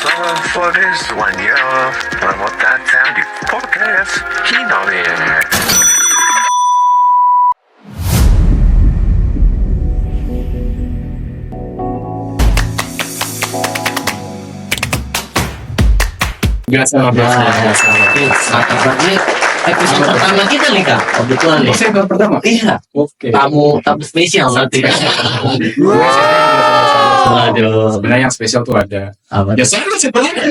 for this one year permutaan di podcast Kinomin. Biasa. Oke, ini episode pertama kita nih Kak, kebetulan nih. Episode pertama? Iya. Oke. Tamu spesial nanti. Waduh. Sebenarnya yang spesial tuh ada. Apa? Ya saya sebenarnya.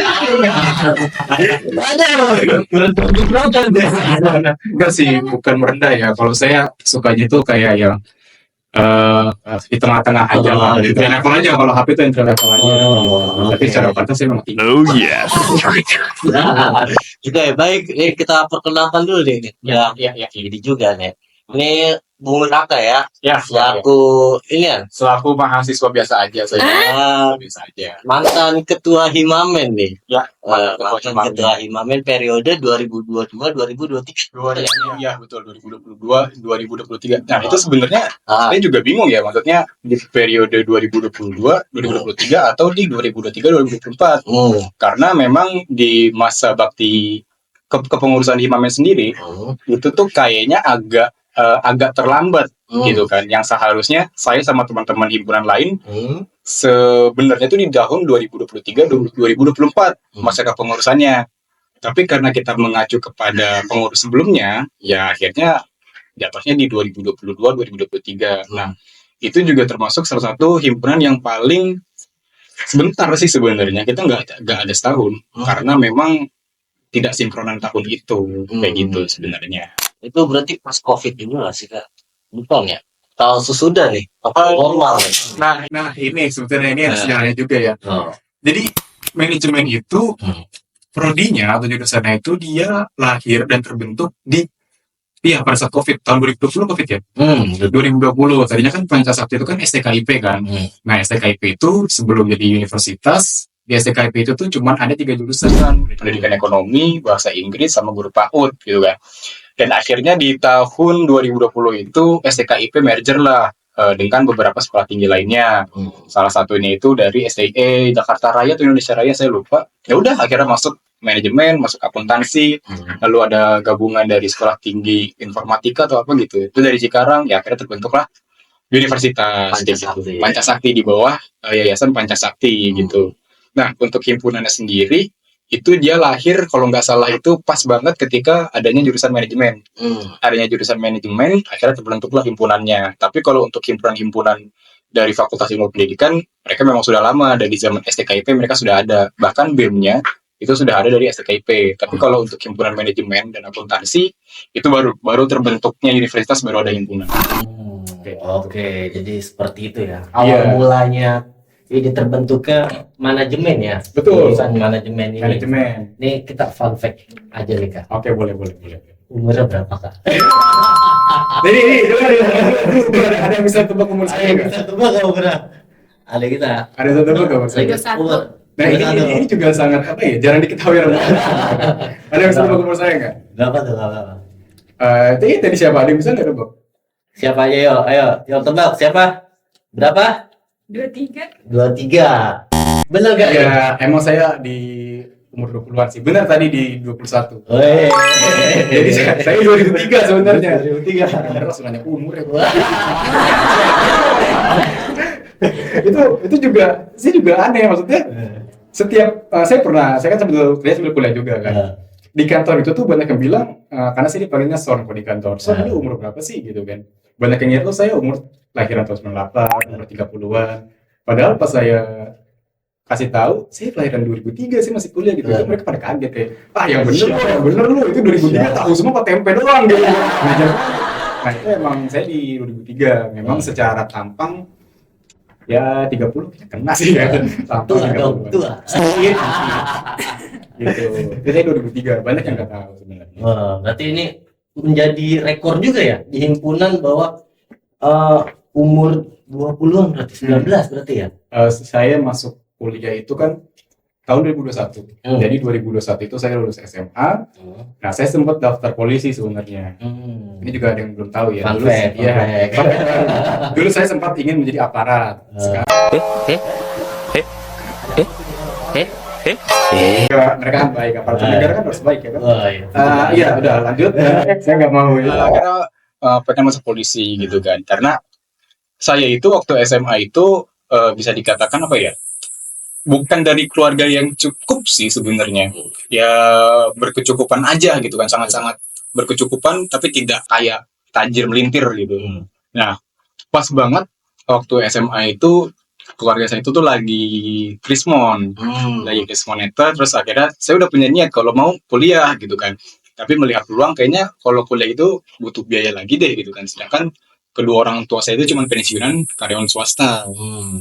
Enggak sih, bukan merendah ya. Kalau saya sukanya itu kayak yang di tengah-tengah aja lah. Entry level aja, kalau HP itu entry level aja. Tapi secara kualitas saya memang tinggi. Oh yes. Oke, baik. Nih kita perkenalkan dulu nih. Ya, ini juga nih. Ini Bung Raka ya. Ya, Selaku ini ya, selaku mahasiswa biasa aja saya. Biasa aja. mantan ketua Himamen nih. Ya, Mantan ketua Himamen periode 2022-2023. Iya betul, 2022 2023. Nah itu sebenarnya Ah, saya juga bingung ya, maksudnya di periode 2022 2023 atau di 2023 2024, karena memang di masa bakti kepengurusan Himamen sendiri itu tuh kayaknya agak terlambat gitu kan, yang seharusnya saya sama teman-teman himpunan lain sebenarnya itu di tahun 2023 2024 masa kepengurusannya. Tapi karena kita mengacu kepada pengurus sebelumnya, ya akhirnya jatuhnya di 2022-2023. Nah, itu juga termasuk salah satu himpunan yang paling sebentar sih sebenarnya. Kita nggak ada setahun, karena memang tidak sinkronan tahun itu, kayak gitu sebenarnya. itu berarti pas COVID juga nggak sih Kak? Bukan ya? Kalau sesudah nih, apa normal nih? Nah ini sebetulnya ini ada sejarahnya juga ya. Oh. Jadi manajemen itu prodinya atau jurusannya itu dia lahir dan terbentuk di pada saat COVID tahun 2020 COVID ya. 2020 tadinya kan Pancasakti itu kan STKIP kan. Nah STKIP itu sebelum jadi universitas, di STKIP itu tuh cuma ada 3 jurusan kan, pendidikan ekonomi, bahasa Inggris, sama guru PAUD gitu kan. Dan akhirnya di tahun 2020 itu STKIP merger lah dengan beberapa sekolah tinggi lainnya. Salah satunya itu dari STIE, Jakarta Raya atau Indonesia Raya, saya lupa. Ya udah akhirnya masuk manajemen, masuk akuntansi, lalu ada gabungan dari sekolah tinggi informatika atau apa gitu. Itu dari Cikarang, ya akhirnya terbentuklah universitas Pancasakti. gitu. Pancasakti di bawah Yayasan Pancasakti gitu. Nah, untuk himpunannya sendiri itu dia lahir kalau nggak salah itu pas banget ketika adanya jurusan manajemen. Adanya jurusan manajemen, akhirnya terbentuklah himpunannya. Tapi kalau untuk himpunan-himpunan dari Fakultas Ilmu Pendidikan, mereka memang sudah lama, dari zaman STKIP mereka sudah ada. Bahkan BEM-nya itu sudah ada dari STKIP. Tapi kalau untuk himpunan manajemen dan akuntansi, itu baru terbentuknya universitas, baru ada himpunan. Oke, jadi seperti itu ya. Iya. Awal mulanya ini terbentuknya manajemen ya. Betul. Jurusan manajemen ini. Manajemen. Ini kita fun fact aja nih Kak. Oke, boleh. Umurnya berapa Kak? Jadi ada yang bisa tebak umur saya nggak? Kita tebak nggak umurnya? Ada kita. Ada yang tebak nggak umur saya? Umur. Nah ini juga sangat apa ya, jarang diketahui orang. Ada yang bisa tebak umur saya nggak? Berapa tuh berapa? Tadi siapa? Ada yang bisa nggak tebak? Siapa aja yo? Ayo tebak siapa? Berapa? 23. Bener gak? Ya emang saya di umur 20-an sih. Benar tadi di 21. Woi. Jadi saya 2003 sebenarnya. 2003. Langsung nanya umur ya. itu juga saya juga aneh, maksudnya setiap saya kan sambil kuliah juga kan. Di kantor itu tuh banyak yang bilang karena saya dipanggilnya Son kok di kantor. Son ini umur berapa sih gitu kan. Banyak yang ngira tuh saya umur lahiran tahun 98, umur 30-an. Padahal pas saya kasih tahu, saya kelahiran 2003 sih, masih kuliah gitu. Itu mereka pada kaget kayak, yang bener lu itu 2003 tahu semua pak tempe doang gitu. Nah itu emang saya di 2003, memang secara tampang ya 30 kena sih ya. Tampang 30. Sedikit. Gitu. Itu saya 2003, banyak yang nggak tahu sebenarnya. Berarti ini menjadi rekor juga ya di himpunan bahwa umur 20-an berarti 19 berarti ya? Saya masuk kuliah itu kan tahun 2021. Jadi 2021 itu saya lulus SMA. Nah, saya sempat daftar polisi sebenarnya. Ini juga ada yang belum tahu ya. Fun fact. Dulu saya sempat ingin menjadi aparat. Sekarang Mereka kan baik, apalagi negara kan harus baik ya kan. Oh, iya. Iya udah lanjut. Saya nggak mau. Akhirnya pengen masuk polisi gitu kan, karena saya itu waktu SMA itu bisa dikatakan apa ya? Bukan dari keluarga yang cukup sih sebenarnya. Ya berkecukupan aja gitu kan, sangat-sangat berkecukupan tapi tidak kayak tajir melintir gitu. Nah, pas banget waktu SMA itu keluarga saya itu tuh lagi krismon, lagi krismoneta, terus akhirnya saya udah punya niat kalau mau kuliah gitu kan. Tapi melihat peluang kayaknya kalau kuliah itu butuh biaya lagi deh gitu kan. Sedangkan kedua orang tua saya itu cuma pensiunan karyawan swasta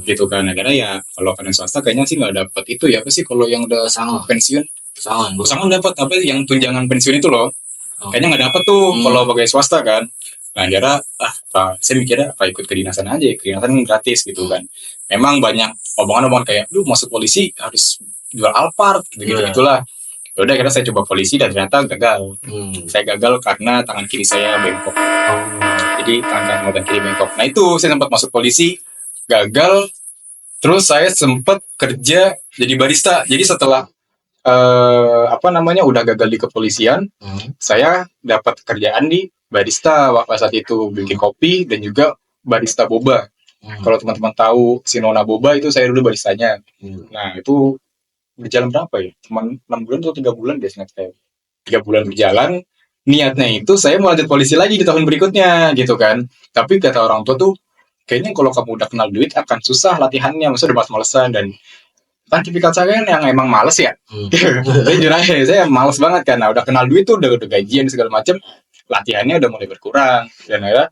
gitu kan. Akhirnya ya kalau karyawan swasta kayaknya sih nggak dapat itu ya, apa sih kalau yang udah pensiun pesangon dapat, tapi yang tunjangan pensiun itu loh kayaknya nggak dapat tuh kalau pakai swasta kan. Nah akhirnya saya mikirnya apa ikut kedinasan aja, kedinasan gratis gitu kan. Memang banyak omongan-omongan kayak lu masuk polisi harus jual Alphard gitu gitulah. Udah akhirnya saya coba polisi dan ternyata gagal. Saya gagal karena tangan kiri saya bengkok. Jadi tangan kiri bengkok. Nah itu saya sempat masuk polisi, gagal. Terus saya sempat kerja jadi barista. Jadi setelah udah gagal di kepolisian, saya dapat kerjaan di barista waktu saat itu, bikin kopi dan juga barista boba. Kalau teman-teman tahu Sinona Boba itu saya dulu baristanya. Nah itu berjalan berapa ya? Cuma 6 bulan atau 3 bulan deh seingat saya. 3 bulan berjalan, niatnya itu saya mau lanjut polisi lagi di tahun berikutnya gitu kan. Tapi kata orang tua tuh, kayaknya kalau kamu udah kenal duit akan susah latihannya, maksudnya udah males-malesan dan kan tipikal saya kan yang emang males ya. Saya jujur aja, saya males banget kan. Nah, udah kenal duit tuh, udah gajian segala macem, latihannya udah mulai berkurang. Dan akhirnya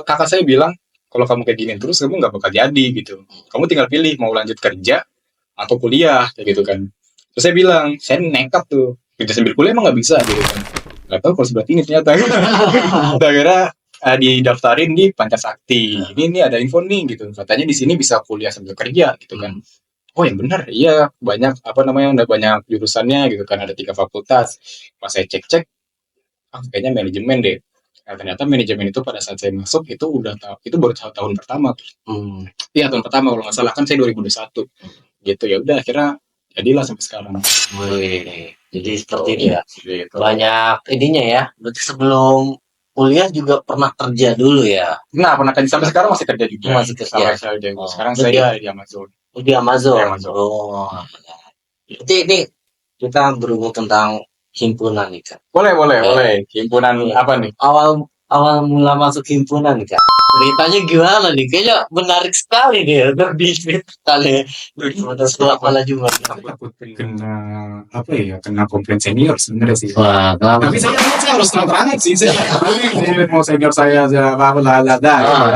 kakak saya bilang, kalau kamu kayak gini terus kamu nggak bakal jadi gitu. Kamu tinggal pilih mau lanjut kerja atau kuliah kayak gitu kan. Terus saya bilang, saya nekat tuh kerja sambil kuliah emang nggak bisa gitu kan. Nggak tahu kalau seperti ini ternyata. Akhirnya didaftarin di Pancasakti. Ini ada info nih gitu. Katanya di sini bisa kuliah sambil kerja gitu kan. Oh yang benar, iya banyak udah banyak jurusannya gitu kan, ada 3 fakultas. Pas saya cek-cek, kayaknya manajemen deh. Nah, ternyata manajemen itu pada saat saya masuk itu baru tahun pertama. Iya tahun pertama kalau nggak salah kan saya 2021. Gitu ya udah akhirnya jadilah sampai sekarang. Jadi seperti itu ya. Gitu. Banyak ininya ya. Berarti sebelum kuliah juga pernah kerja dulu ya. Nah pernah kerja sampai sekarang masih kerja juga. Masih kerja. Sekarang saya di Amazon. Di Amazon. Di Amazon. Oh. Jadi ini kita berhubung tentang himpunan nih Kak. Boleh. Himpunan apa nih? Awal mula masuk himpunan Kak. Ceritanya gimana nih? Kayaknya menarik sekali nih. Berbisnis sekali. Malah juga. Kena komplain senior sebenarnya sih. Wah, Tapi saya harus terang sih. Saya mau senior saya aja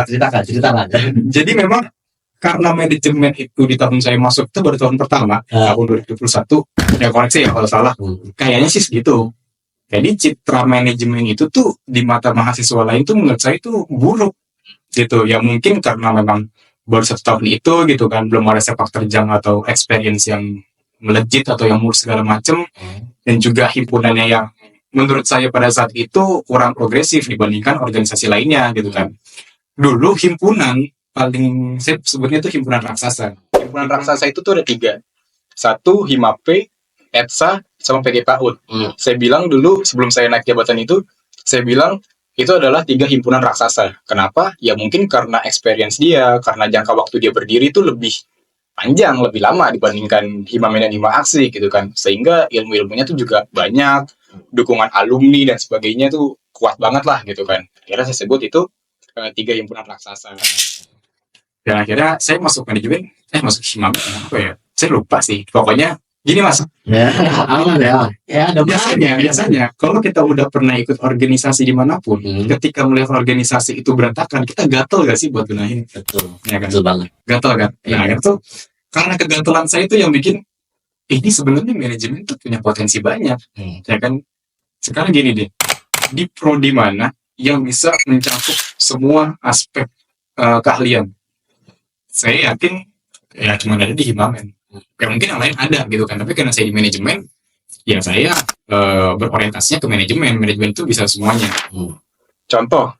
ceritakan. Jadi memang karena manajemen itu di tahun saya masuk itu baru tahun pertama, tahun 2021, ya koreksi ya kalau salah, kayaknya sih segitu. Jadi citra manajemen itu tuh di mata mahasiswa lain tuh menurut saya itu buruk gitu. Ya mungkin karena memang baru 1 tahun itu gitu kan, belum ada sepak terjang atau experience yang melejit atau yang mulus segala macem, dan juga himpunannya yang menurut saya pada saat itu kurang progresif dibandingkan organisasi lainnya gitu kan. Dulu himpunan paling saya sebutnya itu himpunan raksasa. Himpunan raksasa itu tuh ada 3. 1 Himape, ETSA, sama PGPAUD. Saya bilang dulu sebelum saya naik jabatan itu, saya bilang itu adalah 3 himpunan raksasa. Kenapa? Ya mungkin karena experience dia, karena jangka waktu dia berdiri itu lebih panjang, lebih lama dibandingkan Himame dan Hima Aksi gitu kan. Sehingga ilmu-ilmunya tuh juga banyak, dukungan alumni dan sebagainya tuh kuat banget lah gitu kan. Akhirnya saya sebut itu 3 himpunan raksasa. Dan akhirnya saya masuk manajemen, masuk Himame apa ya? Saya lupa sih. Pokoknya gini Mas. Ya, aman ya. Ya, ada biasanya kalau kita udah pernah ikut organisasi dimanapun, ketika melihat organisasi itu berantakan, kita gatel gak sih buat benahin? Betul. Ya kan? Betul banget. Gatel kan? Nah, itu karena kegatelan saya itu yang bikin ini sebenarnya manajemen tuh punya potensi banyak. Ya kan? Sekarang gini deh. Di prodi mana yang bisa mencakup semua aspek keahlian? Saya yakin ya cuma ada di Himamen. Ya mungkin yang lain ada gitu kan, tapi karena saya di manajemen, ya saya berorientasinya ke manajemen itu bisa semuanya. Contoh,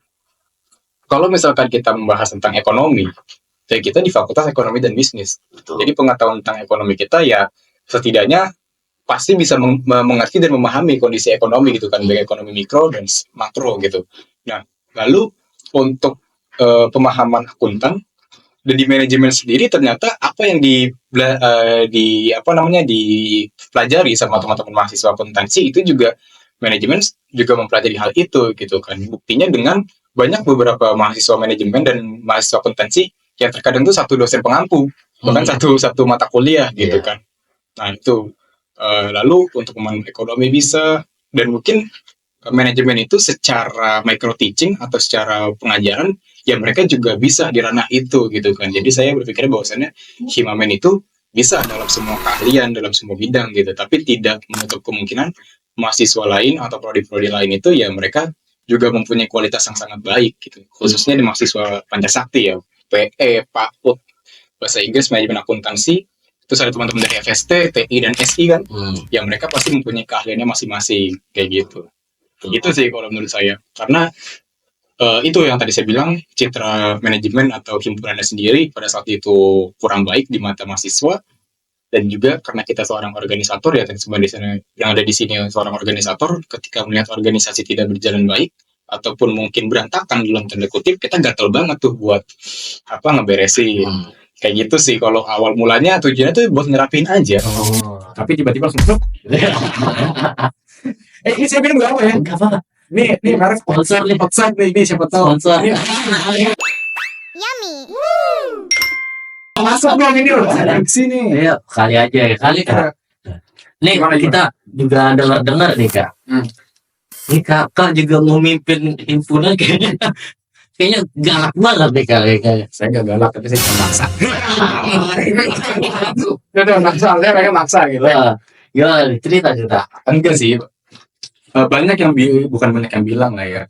kalau misalkan kita membahas tentang ekonomi, ya kita di Fakultas Ekonomi dan Bisnis. Betul. Jadi pengetahuan tentang ekonomi kita ya setidaknya pasti bisa mengerti dan memahami kondisi ekonomi gitu kan, baik ekonomi mikro dan makro gitu. Nah, lalu untuk pemahaman akuntan dan di manajemen sendiri, ternyata apa yang dipelajari sama teman-teman mahasiswa akuntansi itu juga manajemen juga mempelajari hal itu gitu kan. Buktinya dengan banyak beberapa mahasiswa manajemen dan mahasiswa akuntansi yang terkadang tuh satu dosen pengampu, bahkan satu mata kuliah gitu kan. Nah itu lalu untuk pemahaman ekonomi bisa, dan mungkin manajemen itu secara micro teaching atau secara pengajaran ya mereka juga bisa di ranah itu gitu kan. Jadi saya berpikir bahwasannya Himamen itu bisa dalam semua keahlian, dalam semua bidang gitu, tapi tidak menutup kemungkinan mahasiswa lain atau prodi-prodi lain itu ya mereka juga mempunyai kualitas yang sangat baik gitu, khususnya di mahasiswa Pancasakti ya, PE, PAUD, bahasa Inggris, manajemen akuntansi. Terus ada teman-teman dari FST, TI dan SI kan, yang mereka pasti mempunyai keahliannya masing-masing kayak gitu. Gitu sih kalau menurut saya, karena itu yang tadi saya bilang, citra manajemen atau himpunannya sendiri pada saat itu kurang baik di mata mahasiswa, dan juga karena kita seorang organisator ya, semua di sana yang ada di sini seorang organisator, ketika melihat organisasi tidak berjalan baik ataupun mungkin berantakan dalam tanda kutip, kita gatel banget tuh buat ngeberesin. Kayak gitu sih kalau awal mulanya, tujuannya tuh buat ngerapin aja. Tapi tiba-tiba langsung ini saya bilang gak apa ya? Enggak apa. Nih merek sponsor nih, ini siapa tahu. Sponsor. Yummy. Masuk dong ini loh, di sini. Iya, kali aja ya, kali Kak. Nih Gimana? kita juga dengar nih Kak. Ini Kakak juga mau mimpin himpunan kayaknya galak banget nih Kak. Saya gak galak, tapi saya cuma maksa. Itu maksa, saya pengen maksa gitu. Gimana cerita. Enggak sih, banyak yang bukan banyak yang bilang lah ya,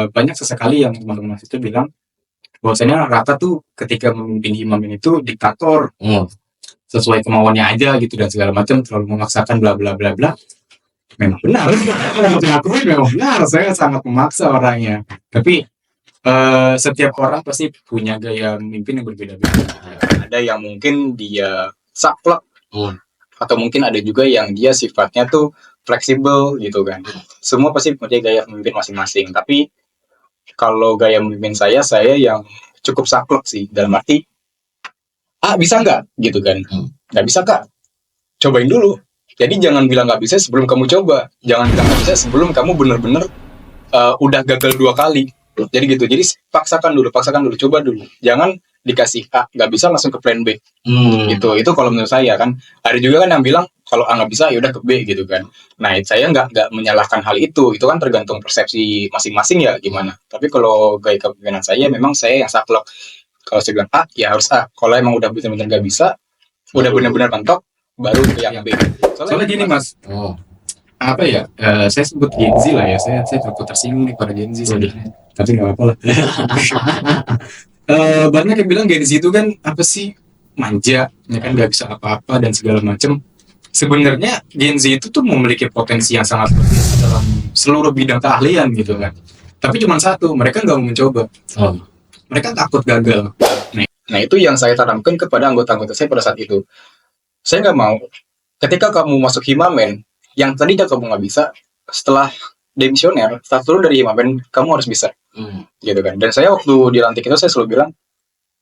banyak sesekali yang teman-teman itu bilang bahwasanya Raka tuh ketika memimpin Himamen itu diktator, sesuai kemauannya aja gitu dan segala macam, terlalu memaksakan bla bla bla bla. Memang benar, memang benar, saya sangat memaksa orangnya. Tapi setiap orang pasti punya gaya memimpin yang berbeda-beda. Ada yang mungkin dia saklek, atau mungkin ada juga yang dia sifatnya tuh fleksibel gitu kan. Semua pasti punya gaya memimpin masing-masing. Tapi kalau gaya memimpin saya yang cukup saklek sih, dalam arti bisa nggak gitu kan. Nggak bisa Kak, cobain dulu. Jadi jangan bilang nggak bisa sebelum kamu coba, jangan bilang nggak bisa sebelum kamu bener-bener udah gagal 2 kali. Jadi gitu, jadi paksakan dulu, coba dulu. Jangan dikasih A nggak bisa langsung ke plan B. Itu kalau menurut saya kan. Ada juga kan yang bilang kalau A nggak bisa ya udah ke B gitu kan. Nah saya nggak menyalahkan hal itu kan tergantung persepsi masing-masing ya gimana. Tapi kalau gaya kepemimpinan saya memang saya yang saklek. Kalau saya bilang A ya harus A. Kalau emang udah benar-benar nggak bisa, udah benar-benar mentok, baru ke yang B. Soalnya gini Mas, apa ya, saya sebut Gen Z lah ya, saya takut tersinggung nih pada Gen Z sebenarnya, tapi nggak apa-apa lah. Banyak yang bilang Gen Z itu kan apa sih, manja, ya kan nggak bisa apa-apa dan segala macam. Sebenarnya Gen Z itu tuh memiliki potensi yang sangat besar dalam seluruh bidang keahlian gitu kan. Tapi cuma satu, mereka nggak mau mencoba. Mereka takut gagal. Nah itu yang saya tanamkan kepada anggota-anggota saya pada saat itu. Saya nggak mau, ketika kamu masuk Himamen, yang tadinya kamu nggak bisa, setelah demisioner, setelah turun dari Himamen, kamu harus bisa. Gitu kan. Dan saya waktu dilantik itu, saya selalu bilang,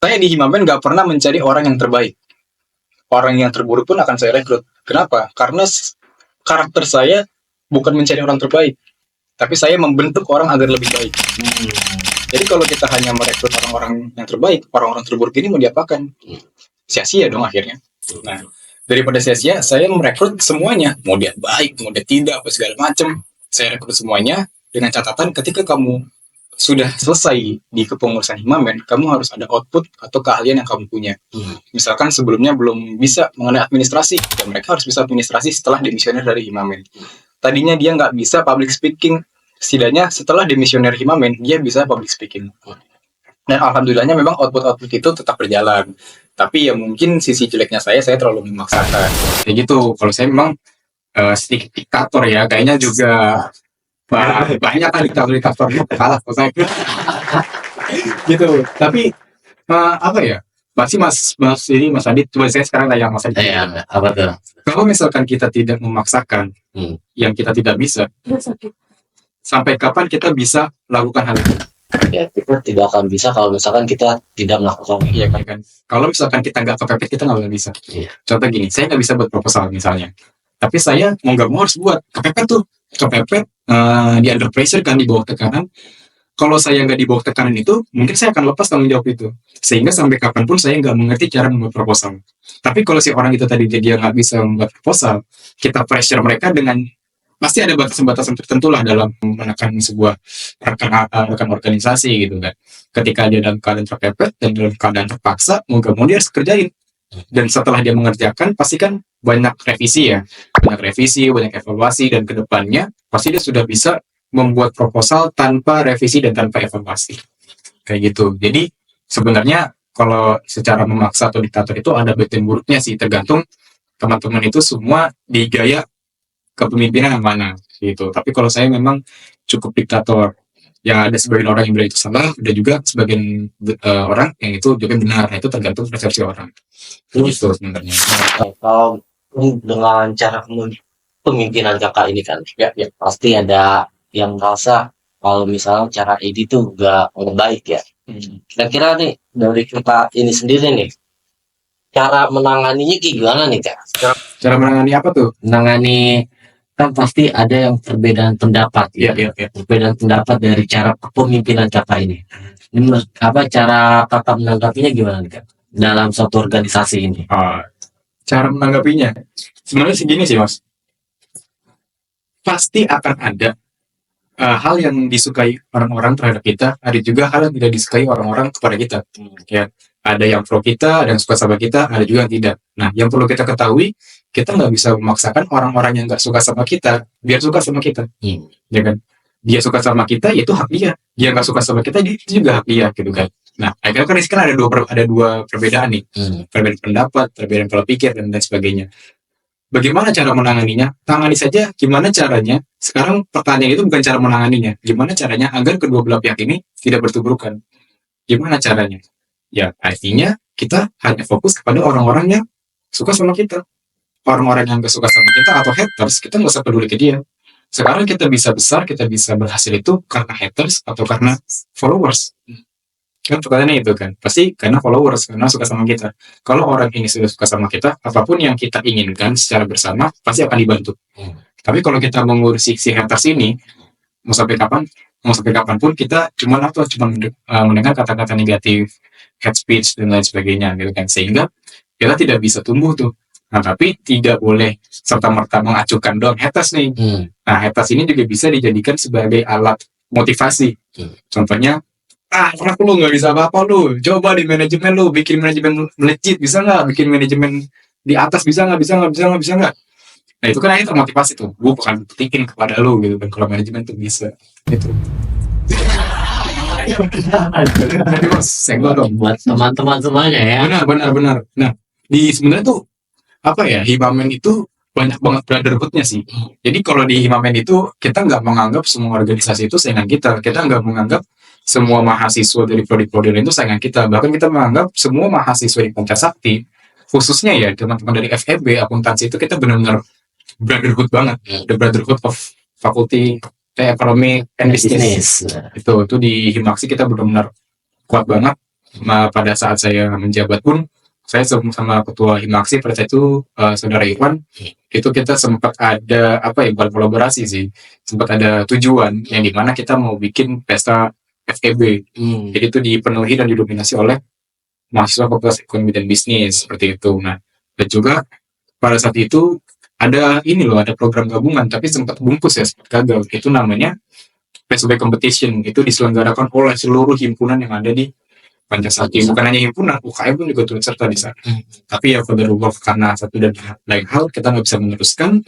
saya di Himamen nggak pernah mencari orang yang terbaik. Orang yang terburuk pun akan saya rekrut. Kenapa? Karena karakter saya bukan mencari orang terbaik, tapi saya membentuk orang agar lebih baik. Jadi kalau kita hanya merekrut orang-orang yang terbaik, orang-orang terburuk ini mau diapakan? Sia-sia dong akhirnya. Nah, daripada sia-sia, saya merekrut semuanya. Mau dia baik, mau dia tidak, apa segala macam. Saya rekrut semuanya dengan catatan ketika kamu sudah selesai di kepengurusan Himamen, kamu harus ada output atau keahlian yang kamu punya. Misalkan sebelumnya belum bisa mengenai administrasi, ya mereka harus bisa administrasi setelah demisioner dari Himamen. Tadinya dia nggak bisa public speaking, setidaknya setelah demisioner Himamen, dia bisa public speaking. Dan alhamdulillahnya memang output itu tetap berjalan. Tapi ya mungkin sisi jeleknya saya terlalu memaksakan. Kayak gitu, kalau saya memang sedikit diktator ya, kayaknya juga banyak kan diktator kalah kalau saya gitu. Tapi apa ya, pasti Mas Adit, coba saya sekarang tanya Mas Adit. Apa tuh? kalau misalkan kita tidak memaksakan yang kita tidak bisa, sampai kapan kita bisa lakukan hal itu? Ya, kita tidak akan bisa kalau misalkan kita tidak melakukan. Iya kan? Kalau misalkan kita nggak kepepet, kita nggak bisa. Iya. Contoh gini, saya nggak bisa buat proposal misalnya, tapi saya mau nggak mau harus buat kepepet di under pressure kan, di bawah tekanan. Kalau saya nggak di bawah tekanan itu, mungkin saya akan lepas tanggung jawab itu. Sehingga sampai kapanpun saya nggak mengerti cara membuat proposal. Tapi kalau si orang itu tadi dia nggak bisa membuat proposal, kita pressure mereka dengan pasti ada batasan-batasan tertentu lah dalam menekan sebuah rekan organisasi gitu kan. Ketika dia dalam keadaan terpepet dan dalam keadaan terpaksa, mau nggak mau dia harus kerjain. Dan setelah dia mengerjakan, pasti kan banyak revisi ya, banyak evaluasi, dan kedepannya pasti dia sudah bisa membuat proposal tanpa revisi dan tanpa evaluasi kayak gitu. Jadi sebenarnya kalau secara memaksa atau diktator itu ada baik dan buruknya sih, tergantung teman-teman itu semua di gaya kepemimpinan yang mana gitu. Tapi kalau saya memang cukup diktator, yang ada sebagian orang yang bilang itu salah, ada juga sebagian orang yang itu juga benar. Nah, itu tergantung persepsi orang. Terus itu sebenarnya. Kalau dengan cara pemimpinan kakak ini kan, ya pasti ada yang merasa kalau misalnya cara ini tuh gak baik ya. Kira-kira nih dari kita ini sendiri nih, cara menanganinya kayak gimana nih Kak? Cara menangani apa tuh? Menangani kan pasti ada yang perbedaan pendapat. Iya. Perbedaan pendapat dari cara kepemimpinan kakak ini. Ini apa cara kakak menanggapinya gimana nih Kak? Dalam suatu organisasi ini. Cara menanggapinya sebenarnya segini sih Mas. Pasti akan ada hal yang disukai orang-orang terhadap kita, ada juga hal yang tidak disukai orang-orang kepada kita. Ya, ada yang pro kita, ada yang suka sama kita, ada juga yang tidak. Nah, yang perlu kita ketahui, kita nggak bisa memaksakan orang-orang yang nggak suka sama kita biar suka sama kita, ya kan? Dia suka sama kita, itu hak dia. Dia nggak suka sama kita, itu juga hak dia, gitu kan? Nah, akhirnya kan sekarang ada dua perbedaan nih, perbedaan pendapat, perbedaan pola pikir dan lain sebagainya. Bagaimana cara menanganinya? Tangani saja. Gimana caranya? Sekarang pertanyaan itu bukan cara menanganinya. Gimana caranya agar kedua belah pihak ini tidak bertuburkan? Gimana caranya? Ya, artinya kita hanya fokus kepada orang-orang yang suka sama kita. Orang-orang yang gak suka sama kita atau haters, kita nggak usah peduli ke dia. Sekarang kita bisa besar, kita bisa berhasil itu karena haters atau karena followers. Kan pertanyaannya itu kan, pasti karena followers, karena suka sama kita. Kalau orang ini sudah suka sama kita, apapun yang kita inginkan secara bersama pasti akan dibantu. Tapi kalau kita mengurusi si haters ini, mau sampai kapanpun kita cuma mendengar kata-kata negatif, hate speech dan lain sebagainya gitu kan, sehingga kita tidak bisa tumbuh tuh. Nah, tapi tidak boleh serta-merta mengacuhkan dong haters nih. Nah, haters ini juga bisa dijadikan sebagai alat motivasi. Contohnya, karena lu nggak bisa apa-apa lu, coba di manajemen lu bikin manajemen melejit, bisa nggak? Bikin manajemen di atas bisa nggak? Nah, itu kan akhirnya termotivasi tuh, gue bakal buktiin kepada lu gitu kan, kalau manajemen tuh bisa itu. Jadi Mas, senggol dong Buat teman-teman semuanya ya. benar. Nah, di sebenarnya tuh apa ya, Himamen itu banyak banget brotherhood-nya sih. Jadi kalau di Himamen itu kita nggak menganggap semua organisasi itu saingan kita nggak menganggap semua mahasiswa dari prodi-prodi lain itu saingan kita. Bahkan kita menganggap semua mahasiswa di Pancasakti, khususnya ya teman-teman dari FEB, akuntansi, itu kita benar-benar brotherhood banget. The brotherhood of faculty economy and business. Itu di Himaksi kita benar-benar kuat banget. Pada saat saya menjabat pun, saya sama ketua Himaksi pada saat itu saudara Iwan, itu kita sempat ada bukan kolaborasi sih, sempat ada tujuan yang dimana kita mau bikin pesta FEB. Jadi itu dipenuhi dan didominasi oleh mahasiswa Fakultas Ekonomi dan Bisnis seperti itu. Nah, dan juga pada saat itu ada ada program gabungan tapi sempat bungkus ya, sempat gagal. Itu namanya PSB Competition, itu diselenggarakan oleh seluruh himpunan yang ada di Pancasakti. Bukan hanya himpunan, UKM pun juga turut serta di sana. Tapi ya qadarullah, karena satu dan lain hal kita nggak bisa meneruskan,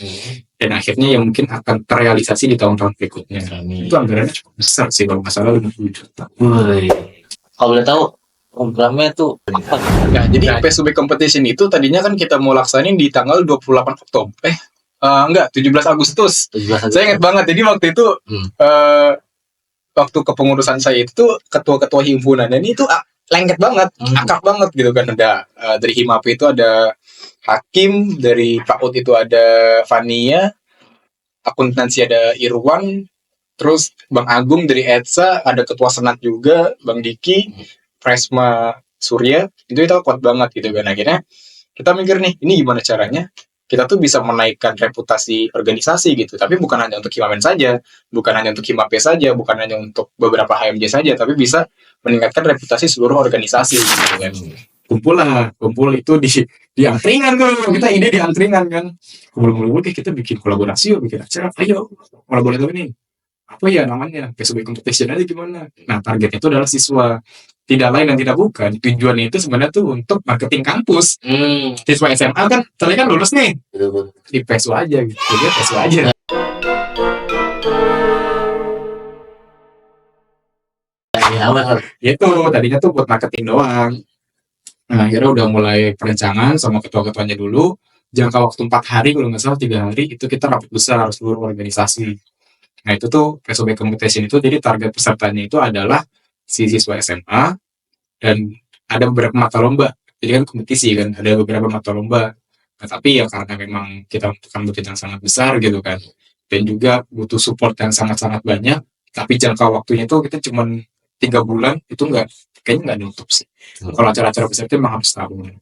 dan akhirnya yang mungkin akan terrealisasi di tahun-tahun berikutnya. Itu anggarannya cukup besar sih, kalau nggak salah 50 juta. Kalau boleh tahu programnya tuh apa? Nah, jadi PSB Competition itu tadinya kan kita mau laksanain di tanggal 28 Oktober. 17 Agustus. Saya ingat banget. Jadi waktu itu waktu kepengurusan saya itu ketua-ketua himpunan ini itu lengket banget, akak banget gitu kan. Ada dari Himap itu ada Hakim, dari PAUD itu ada Fania, akuntansi ada Irwan, terus Bang Agung dari ETSA, ada ketua senat juga Bang Diki, Presma Surya, itu kita kuat banget gitu kan. Akhirnya kita mikir nih, ini gimana caranya kita tuh bisa menaikkan reputasi organisasi gitu, tapi bukan hanya untuk Himamen saja, bukan hanya untuk Himape saja, bukan hanya untuk beberapa HMJ saja, tapi bisa meningkatkan reputasi seluruh organisasi gitu kan. Kumpul itu di angkringan tuh, kita ide di angkringan kan, kumpul kita bikin kolaborasi yuk, bikin acara, ayo kolaborasi ini apa ya namanya, PSB competition aja gimana. Nah targetnya itu adalah siswa, tidak lain dan tidak bukan, tujuannya itu sebenarnya tuh untuk marketing kampus. Siswa SMA kan tadi kan lulus nih di PSU aja gitu, dia PSU aja gitu, tadinya tuh buat marketing doang. Nah akhirnya udah mulai perencanaan sama ketua-ketuanya dulu, jangka waktu 4 hari kalau nggak salah, 3 hari itu kita rapat besar seluruh organisasi. Nah itu tuh PSB competition itu, jadi target pesertanya itu adalah si siswa SMA, dan ada beberapa mata lomba, jadi kan kompetisi kan, ada beberapa mata lomba. Nah, tapi ya karena memang kita membutuhkan budget yang sangat besar gitu kan, dan juga butuh support yang sangat-sangat banyak, tapi jangka waktunya itu kita cuman 3 bulan, itu kayaknya nggak nutup sih. Kalau acara-acara besar itu memang harus tahun.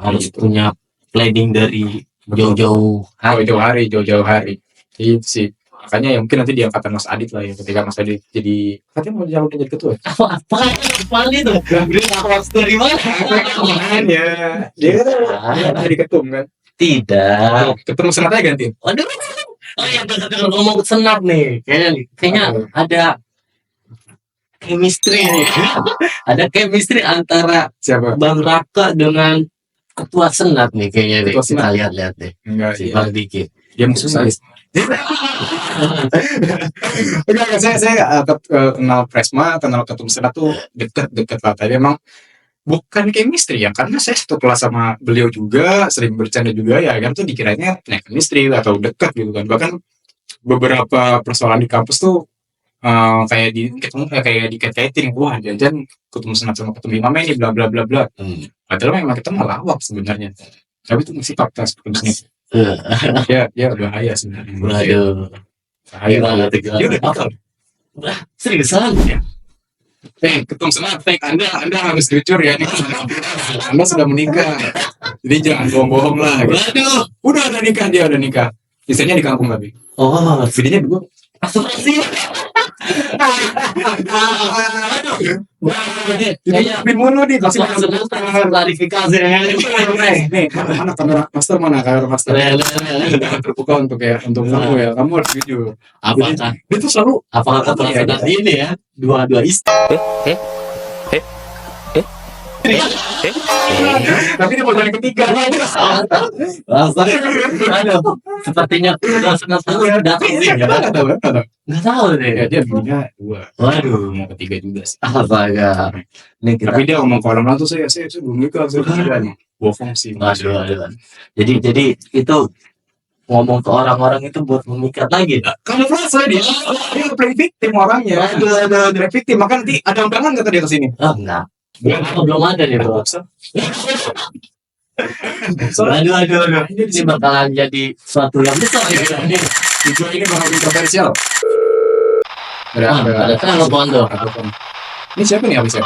Harus punya planning dari jauh-jauh jauh-jauh hari. Itu sih. Makanya ya mungkin nanti di angkatan Mas Adit lah ya, ketika Mas Adit jadi, katanya mau jadi ketua. apa itu? Udah waktu dari mana? Makanya dia kan jadi ketum kan. Tidak. Ketemu senat aja gantiin. Waduh. Oh ya, betul ngomong senat nih. Kayaknya ada chemistry nih. Ada chemistry antara Siapa? Bang Raka dengan ketua senat nih kayaknya nih. Ketua senat. Kita lihat deh. Enggak, Si iya. Bang Diki. Dia musuh saya. Enggak, saya kenal Presma, kenal ketum senat tuh deket lah. Tapi memang bukan chemistry ya, karena saya satu kelas sama beliau juga, sering bercanda juga ya kan, tuh dikiranya chemistry atau dekat gitu kan. Bahkan beberapa persoalan di kampus tuh kayak di kaitin, wah jajan ketemu senat sama ketemu Imam ini bla bla bla bla. Padahal memang kita ngelawak sebenarnya, tapi itu masih fakta sebenarnya. Ya bahaya sebenarnya. Waduh. Bahaya banget. Dia udah nikah. Seriusan ya? Ketum senat, Anda harus jujur ya, nih Anda sudah menikah, jadi jangan bohong-bohong lah gitu. Waduh. Udah nikah, dia udah nikah, istrinya di kampung tapi videonya 2. Asuransi. Kayaknya Mulu nih kasih klarifikasi nih, mana kamera master, terbuka untuk kamu ya, kamu harus jujur. Apakah Dia tuh selalu kata ini ya, dua istri. tapi dia mau yang ketiga. Aduh, sepertinya senang datang sih. Nggak tahu deh. Ya dia punya 2. Waduh, Mau ketiga juga sih. astaga. Ini kita Tapi dia ngomong ke orang lain tuh, saya belum nikah, saya belum bohong sih. Waduh. Jadi itu ngomong ke orang-orang itu buat memikat lagi. Kalau merasa dia play victim orangnya. Ada play victim, maka nanti ada undangan kata dia kesini. Oh enggak. Belum ada nih bro. Aduh. Ini bakalan jadi suatu yang besar ya. Video ini bakal kontroversial. Ada telepon tuh. Ini siapa nih habisnya?